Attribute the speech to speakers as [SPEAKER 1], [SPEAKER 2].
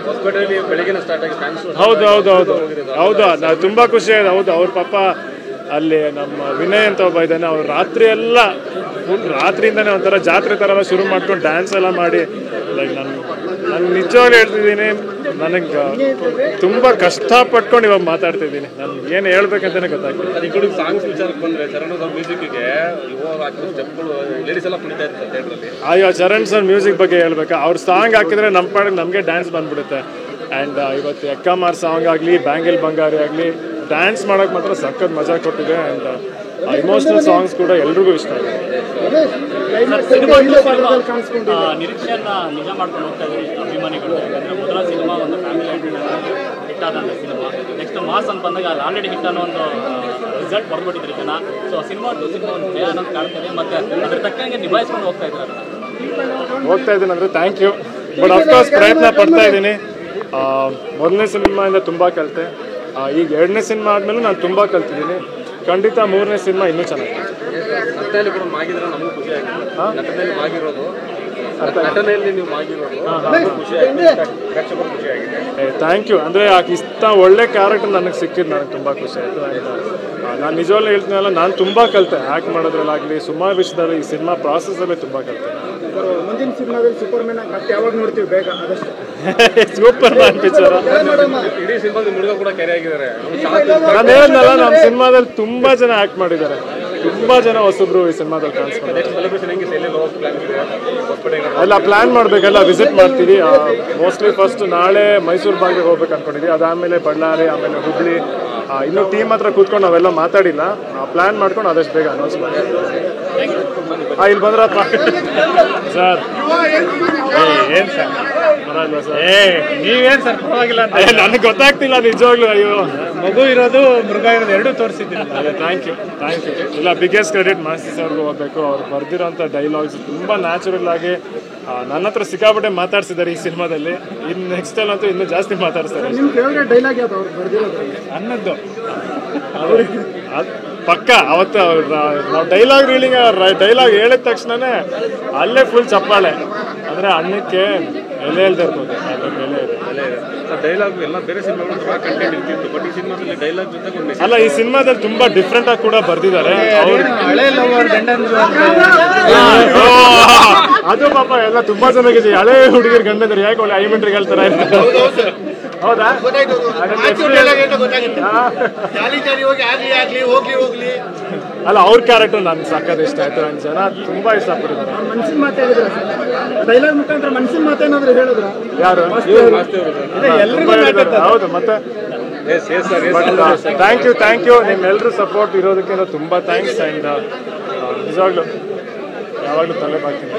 [SPEAKER 1] ಹೊಸಪೇಟೆಯಲ್ಲಿ ಬೆಳಗಿನ ಸ್ಟಾರ್ಟ್ ಆಗಿ
[SPEAKER 2] ಹೌದು ಹೌದು ಹೌದು ಹೌದು ನಾವು ತುಂಬ ಖುಷಿ ಆಗಿದೆ. ಹೌದು ಅವ್ರ ಪಾಪ ಅಲ್ಲಿ ನಮ್ಮ ವಿನಯ್ ಅಂತ ಒಬ್ಬ ಇದ್ದಾನೆ, ಅವ್ರು ರಾತ್ರಿ ಎಲ್ಲ ಫುಲ್ ರಾತ್ರಿಯಿಂದನೇ ಒಂಥರ ಜಾತ್ರೆ ಥರ ಎಲ್ಲ ಶುರು ಮಾಡ್ಕೊಂಡು ಡ್ಯಾನ್ಸ್ ಎಲ್ಲ ಮಾಡಿ ಲೈಕ್ ನಾನು ನಿಜವಾಗ್ಲೂ ಹೇಳ್ತಿದ್ದೀನಿ, ನನಗೆ ತುಂಬ ಕಷ್ಟಪಟ್ಕೊಂಡು ಇವಾಗ ಮಾತಾಡ್ತಿದ್ದೀನಿ. ನಾನು ಏನು ಹೇಳ್ಬೇಕಂತಲೇ ಗೊತ್ತಾಗ್ತದೆ.
[SPEAKER 1] ಈ ಕಡೆ ಸಾಂಗ್ಸ್ ವಿಚಾರಕ್ಕೆ ಬಂದರೆ ಚರಣ್ ಸರ್ ಮ್ಯೂಸಿಕ್ಗೆ ಇವಾಗ ಹಾಕಿದ ಸ್ಟೆಪ್ಗಳು ಲೇಡೀಸ್ ಎಲ್ಲ ಕುಣಿತಾ ಇರ್ತಾರೆ ಥಿಯೇಟ್ರಲ್ಲಿ.
[SPEAKER 2] ಅಯ್ಯೋ ಚರಣ್ ಸರ್ ಮ್ಯೂಸಿಕ್ ಬಗ್ಗೆ ಹೇಳ್ಬೇಕಾ, ಅವ್ರ ಸಾಂಗ್ ಹಾಕಿದ್ರೆ ನಮ್ಮ ಪಾಡಿಗೆ ನಮಗೆ ಡ್ಯಾನ್ಸ್ ಬಂದ್ಬಿಡುತ್ತೆ. ಆ್ಯಂಡ್ ಇವತ್ತು ಎಕ್ಕಮಾರ್ ಸಾಂಗ್ ಆಗಲಿ, ಬ್ಯಾಂಗಿಲ್ ಬಂಗಾರಿ ಆಗಲಿ, ಡ್ಯಾನ್ಸ್ ಮಾಡೋಕ್ಕೆ ಮಾತ್ರ ಸಖತ್ ಮಜಾ ಕೊಟ್ಟಿದೆ. ಆ್ಯಂಡ್ ಇಮೋಷ್ನಲ್ ಸಾಂಗ್ಸ್ ಕೂಡ ಎಲ್ರಿಗೂ ಇಷ್ಟ ಆಗಿದೆ.
[SPEAKER 3] ನಿರೀಕ್ಷೆಯನ್ನ ನಿಜ ಮಾಡ್ಕೊಂಡು ಹೋಗ್ತಾ ಇದ್ದಾರೆ ಅಭಿಮಾನಿಗಳು. ಯಾಕಂದರೆ ಮೊದಲ ಸಿನಿಮಾ ಒಂದು ಫ್ಯಾಮಿಲಿ ಹಿಟ್ ಆದಂಥ ಸಿನಿಮಾ, ನೆಕ್ಸ್ಟ್ ಮಾಸ್ ಅಂತ ಬಂದಾಗ ಅಲ್ಲಿ ಆಲ್ರೆಡಿ ಹಿಟ್ ಅನ್ನೋ ಒಂದು ರಿಸಲ್ಟ್ ಬರ್ಬಿಟ್ಟಿದ್ರು ಜನ. ಸೊ ಸಿನಿಮಾ ಒಂದು ಭಯ ಅನ್ನೋದು ಕಾಣ್ತದೆ, ಮತ್ತು ಅದ್ರ ತಕ್ಕಂಗೆ ನಿಭಾಯಿಸ್ಕೊಂಡು ಹೋಗ್ತಾ ಇದ್ದಾರೆ.
[SPEAKER 2] ಅಂದರೆ ಥ್ಯಾಂಕ್ ಯು. ಬಟ್ ಅಫ್ಕೋರ್ಸ್ ಪ್ರಯತ್ನ ಪಡ್ತಾ ಇದ್ದೀನಿ. ಮೊದಲನೇ ಸಿನಿಮಾಯಿಂದ ತುಂಬ ಕಲಿತೆ, ಈಗ ಎರಡನೇ ಸಿನಿಮಾ ಆದಮೇಲೆ ನಾನು ತುಂಬ ಕಲ್ತಿದ್ದೀನಿ. ಖಂಡಿತ ಮೂರನೇ ಸಿನಿಮಾ ಇನ್ನೂ ಚೆನ್ನಾಗಿದೆ.
[SPEAKER 1] ನಟನೆಯಲ್ಲಿ ಕೂಡ ಮಾಗಿದ್ರೆ ನಮಗೂ ಖುಷಿ ಆಗಿದೆ. ನಟನೆಯಲ್ಲಿ ಮಾಗಿರೋದು, ನಟನೆಯಲ್ಲಿ ನೀವು ಮಾಗಿರೋದು ಖುಷಿ ಆಗಿದೆ, ಪ್ರೇಕ್ಷಕರು ಖುಷಿ ಆಗಿದೆ.
[SPEAKER 2] Thank you. ಅಂದರೆ ಇಷ್ಟ ಒಳ್ಳೆ ಕ್ಯಾರೆಕ್ಟರ್ ನನಗೆ ಸಿಕ್ಕಿದ್ದು ನನಗೆ ತುಂಬ ಖುಷಿ ಆಯಿತು. ನಾನು ನಿಜವಾಗ್ಲೂ ಹೇಳ್ತೀನಲ್ಲ, ನಾನು ತುಂಬ ಕಲಿತೆ ಆ್ಯಕ್ಟ್ ಮಾಡೋದ್ರಲ್ಲಾಗಲಿ, ಸುಮಾರು ವಿಷಯದಲ್ಲಿ ಈ ಸಿನಿಮಾ ಪ್ರಾಸೆಸಲ್ಲೇ ತುಂಬ ಕಲಿತೆ.
[SPEAKER 4] ಮುಂದಿನ ಸಿನಿಮಾದಲ್ಲಿ ಸೂಪರ್ ಮ್ಯಾನ್ ಮತ್ತೆ ಯಾವಾಗ ನೋಡ್ತೀವಿ ಬೇಗ ಆದಷ್ಟು?
[SPEAKER 2] ಸೂಪರ್ ಮ್ಯಾನ್ ಪಿಕ್ಚರ್
[SPEAKER 1] ಇಡೀ ಸಿನಿಮಾದ ಹುಡುಗ ಕೂಡ ಕೆರೆ ಆಗಿದ್ದಾರೆ.
[SPEAKER 2] ನಾನು ಹೇಳಿದ್ನಲ್ಲ, ನಮ್ಮ ಸಿನಿಮಾದಲ್ಲಿ ತುಂಬ ಜನ ಆ್ಯಕ್ಟ್ ಮಾಡಿದ್ದಾರೆ, ತುಂಬ ಜನ ಹೊಸಬ್ರು ಈ ಸಿನಿಮಾದಲ್ಲಿ ಕಾಣಿಸ್ತಾರೆ. ಎಲ್ಲ ಪ್ಲ್ಯಾನ್ ಮಾಡಬೇಕೆಲ್ಲ ವಿಸಿಟ್ ಮಾಡ್ತೀವಿ. ಮೋಸ್ಟ್ಲಿ ಫಸ್ಟ್ ನಾಳೆ ಮೈಸೂರು ಭಾಗಕ್ಕೆ ಹೋಗ್ಬೇಕು ಅಂದ್ಕೊಂಡಿದ್ದೀವಿ, ಅದಾದಮೇಲೆ ಬಳ್ಳಾರಿ, ಆಮೇಲೆ ಹುಬ್ಳಿ. ಇನ್ನೂ ಟೀಮ್ ಹತ್ರ ಕೂತ್ಕೊಂಡು ನಾವೆಲ್ಲ ಮಾತಾಡಿಲ್ಲ, ಪ್ಲ್ಯಾನ್ ಮಾಡ್ಕೊಂಡು ಆದಷ್ಟು ಬೇಗ ಅನೌನ್ಸ್ ಮಾಡಿ. ಇಲ್ಲಿ ಬಂದ್ರಪ್ಪ ಸರ್. ಏನು ಸರ್ ಬರಲ್ವಾ ಸರ್?
[SPEAKER 4] ನೀವೇನು ಸರ್ ಪರವಾಗಿಲ್ಲ ಅಂತ
[SPEAKER 2] ನನಗೆ ಗೊತ್ತಾಗ್ತಿಲ್ಲ ನಿಜವಾಗ್ಲೂ. ಅಯ್ಯೋ,
[SPEAKER 4] ಮಗು ಇರೋದು ಮೃಗ ಇರೋದು ಎರಡೂ ತೋರಿಸಿದ್ದೀನಿ.
[SPEAKER 2] ಅದೇ ಥ್ಯಾಂಕ್ ಯು. ಇಲ್ಲ, ಬಿಗ್ಗೆಸ್ಟ್ ಕ್ರೆಡಿಟ್ ಮಾಸ್ತಿ ಸರ್ಗೂ ಹೋಗ್ಬೇಕು. ಅವ್ರು ಬರ್ದಿರೋಂಥ ಡೈಲಾಗ್ಸ್ ತುಂಬ ನ್ಯಾಚುರಲ್ ಆಗಿ ನನ್ನ ಹತ್ರ ಸಿಕ್ಕಾಪಟ್ಟೆ ಮಾತಾಡ್ಸಿದ್ದಾರೆ ಈ ಸಿನಿಮಾದಲ್ಲಿ. ಇನ್ನು ನೆಕ್ಸ್ಟ್ ಟೈಮ್ ಅಂತೂ ಇನ್ನೂ ಜಾಸ್ತಿ ಮಾತಾಡ್ತಾರೆ.
[SPEAKER 4] ನಿಮ್ಮ ಫೇವ್ರೇಟ್ ಡೈಲಾಗ್ ಯಾವುದು ಅವ್ರು ಬರ್ದಿರೋದು?
[SPEAKER 2] ಅನ್ನದ್ದು ಅದು ಪಕ್ಕ. ಅವತ್ತು ನಾವು ಡೈಲಾಗ್ ಡೈಲಾಗ್ ಹೇಳಿದ ತಕ್ಷಣನೇ ಅಲ್ಲೇ ಫುಲ್ ಚಪ್ಪಾಳೆ. ಅಂದರೆ ಅನ್ನಕ್ಕೆ ಎಲೆ ಇಲ್ದೇ ಇರ್ಬೋದು, ಅದಕ್ಕೆ ಎಲೆ ಇದೆ.
[SPEAKER 1] ಡೈಲಾಗ್ ಎಲ್ಲ ಬೇರೆ ಸಿನಿಮಾಗಳು ತುಂಬ ಕಂಟೆಂಟ್ ಇರ್ತಿತ್ತು, ಬಟ್ ಈ ಸಿನಿಮಾದಲ್ಲಿ ಡೈಲಾಗ್ ಜೊತೆಗೆ
[SPEAKER 2] ಅಲ್ಲ, ಈ ಸಿನಿಮಾದಲ್ಲಿ ತುಂಬಾ ಡಿಫ್ರೆಂಟ್ ಆಗಿ ಕೂಡ ಬರ್ದಿದ್ದಾರೆ.
[SPEAKER 4] ಹಳೆ ಲವರ್ ಗಂಡಂದ್ರು
[SPEAKER 2] ಅದು ಪಾಪ ಎಲ್ಲ ತುಂಬಾ ಚೆನ್ನಾಗಿದೆ. ಹಳೆ ಹುಡುಗಿರು ಗಂಡಂದ್ರೆ ಯಾಕೆ ಒಳ್ಳೆ ಐಮೆಂಟ್ರಿಗೆ ಹೇಳ್ತಾರೆ. ಹೌದಾ? ಅಲ್ಲ, ಅವ್ರ ಕ್ಯಾರೆಕ್ಟರ್ ನನ್ಗೆ ಸಕ್ಕತ್ ಇಷ್ಟ ಆಯ್ತು. ನನ್ನ ಜನ ತುಂಬಾ ಇಷ್ಟಪಟ್ಟಿದ್ದಾರೆ.
[SPEAKER 4] ಮನ್ಸಿನ ಮಾತಾಡಿದ್ರು ಡೈಲಾಗ್ ಮುಖಾಂತರ ಮನ್ಸಿನ ಮಾತೇನಾದ್ರು ಹೇಳಿದ್ರ?
[SPEAKER 2] ಯಾರು? ಹೌದು. ಮತ್ತೆ ಥ್ಯಾಂಕ್ ಯು ನಿಮ್ಮೆಲ್ಲರೂ ಸಪೋರ್ಟ್ ಇರೋದಕ್ಕೆ ತುಂಬ ಥ್ಯಾಂಕ್ಸ್. ಆ್ಯಂಡ್ ನಿಜವಾಗ್ಲೂ ಯಾವಾಗಲೂ ತಲೆ ಬಾಗ್ತೀನಿ.